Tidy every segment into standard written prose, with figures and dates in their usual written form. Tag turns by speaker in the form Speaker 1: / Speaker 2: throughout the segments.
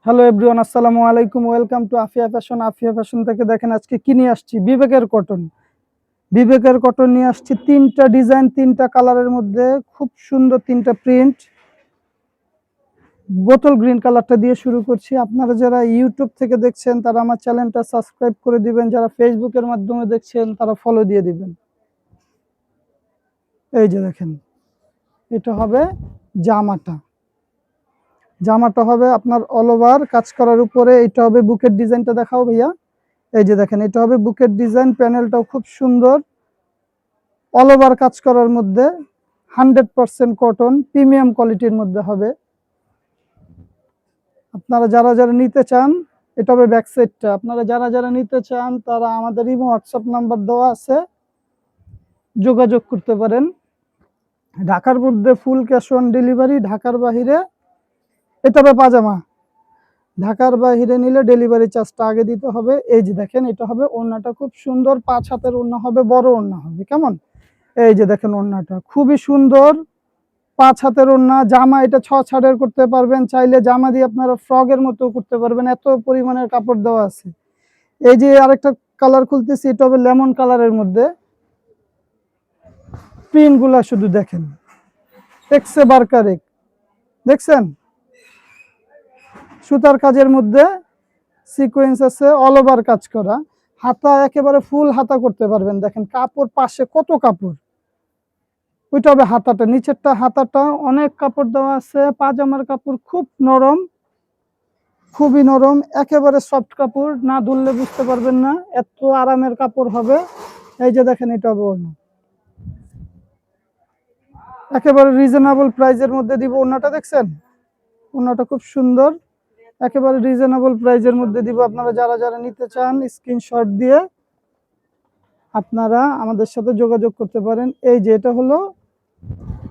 Speaker 1: Hello everyone, আসসালামু আলাইকুম। Welcome to Afia fashion. Afia fashion থেকে দেখেন আজকে কি নিয়ে আসছি, বিবেকের কটন। বিবেকের কটন নিয়ে আসছি তিনটা ডিজাইন, তিনটা কালারের মধ্যে খুব সুন্দর তিনটা প্রিন্ট। বোতল গ্রিন কালারটা দিয়ে শুরু করছি। আপনারা যারা ইউটিউব থেকে দেখছেন তারা আমার চ্যানেলটা সাবস্ক্রাইব করে দিবেন, যারা ফেসবুকের মাধ্যমে দেখছেন তারা ফলো দিয়ে দিবেন। এই যে দেখেন, এটা হবে জামাটা। জামাটা হবে আপনার অল ওভার কাজ করার উপরে। এটা হবে বুকের ডিজাইনটা, দেখাও ভাইয়া। এই যে দেখেন, এটা হবে বুকের ডিজাইন। প্যানেলটাও খুব সুন্দর, অল ওভার কাজ করার মধ্যে, 100% কটন, প্রিমিয়াম কোয়ালিটির মধ্যে হবে। আপনারা যারা যারা নিতে চান, এটা হবে ব্যাক সাইডটা। আপনারা যারা যারা নিতে চান তারা আমাদের ইমো হোয়াটসঅ্যাপ নাম্বার দেওয়া আছে, যোগাযোগ করতে পারেন। ঢাকার মধ্যে ফুল ক্যাশ অন ডেলিভারি, ঢাকার বাহিরে এটা হবে পাজামা। ঢাকার বাহিরে নিলে ডেলিভারি চার্জটা আগে দিতে হবে। এই যে দেখেন, এটা হবে ওড়নাটা, খুব সুন্দর 5 হাতের ওড়না হবে, বড় ওড়না হবে। কেমন? এই যে দেখেন, ওড়নাটা খুবই সুন্দর, 5 হাতের ওড়না। জামা এটা 6 ছাড়ের করতে পারবেন, চাইলে জামা দিয়ে আপনারা ফ্রকের মতো করতে পারবেন, এত পরিমাণের কাপড় দেওয়া আছে। এই যে আরেকটা কালার খুলতেছি, এটা হবে লেমন কালারের মধ্যে। প্রিন্ট গুলা শুধু দেখেন, এক্সে বারকারেক, দেখছেন? সুতার কাজের মধ্যে সিকোয়েন্স আছে, অল ওভার কাজ করা। হাতা একেবারে ফুল হাতা করতে পারবেন। দেখেন কাপড় পাশে কত কাপড়। ওইটা হবে হাতাটা, নিচেরটা হাতাটা অনেক কাপড় দেওয়া আছে। পাজামার কাপড় খুব নরম, খুবই নরম, একেবারে সফট কাপড়, না ধুললে বুঝতে পারবেন না এত আরামের কাপড় হবে। এই যে দেখেন, এটা হবে ওড়না, একেবারে রিজনেবল প্রাইজের মধ্যে দিব। ওড়নাটা দেখছেন? ওড়নাটা খুব সুন্দর, একেবারে রিজনেবল প্রাইজের মধ্যে দিব। আপনারা যারা যারা নিতে চান স্ক্রিনশট দিয়ে আপনারা আমাদের সাথে যোগাযোগ করতে পারেন। এই যে এটা হলো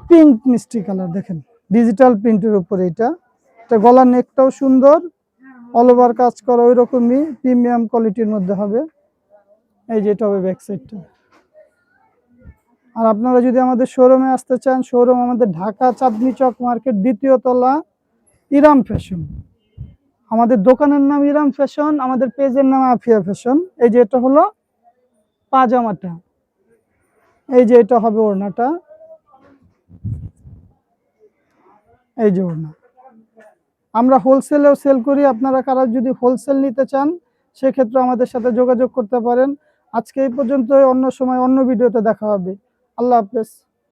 Speaker 1: পিঙ্ক মিষ্টি কালার, দেখেন ডিজিটাল প্রিন্টের উপরে। এটা গলার নেকটাও সুন্দর, অল ওভার কাজ করা, ওই রকমই প্রিমিয়াম কোয়ালিটির মধ্যে হবে। এই যে এটা হবে ব্যাক সাইডটা। আর আপনারা যদি আমাদের শোরুমে আসতে চান, শোরুম আমাদের ঢাকা চাঁদনী চক মার্কেট, 2য় তলা, ইরাম ফ্যাশন। আমাদের দোকানের নাম ইরাম ফ্যাশন, আমাদের পেজের নাম আফিয়া ফ্যাশন। এই যে এটা হলো পাজামাটা, এই যে এটা হবে ওড়নাটা, এই যে ওড়না। আমরা হোলসেলেও সেল করি। আপনারা কারা যদি হোলসেল নিতে চান সেক্ষেত্রে আমাদের সাথে যোগাযোগ করতে পারেন। আজকে এই পর্যন্ত, অন্য সময় অন্য ভিডিওতে দেখা হবে। আল্লাহ হাফেজ।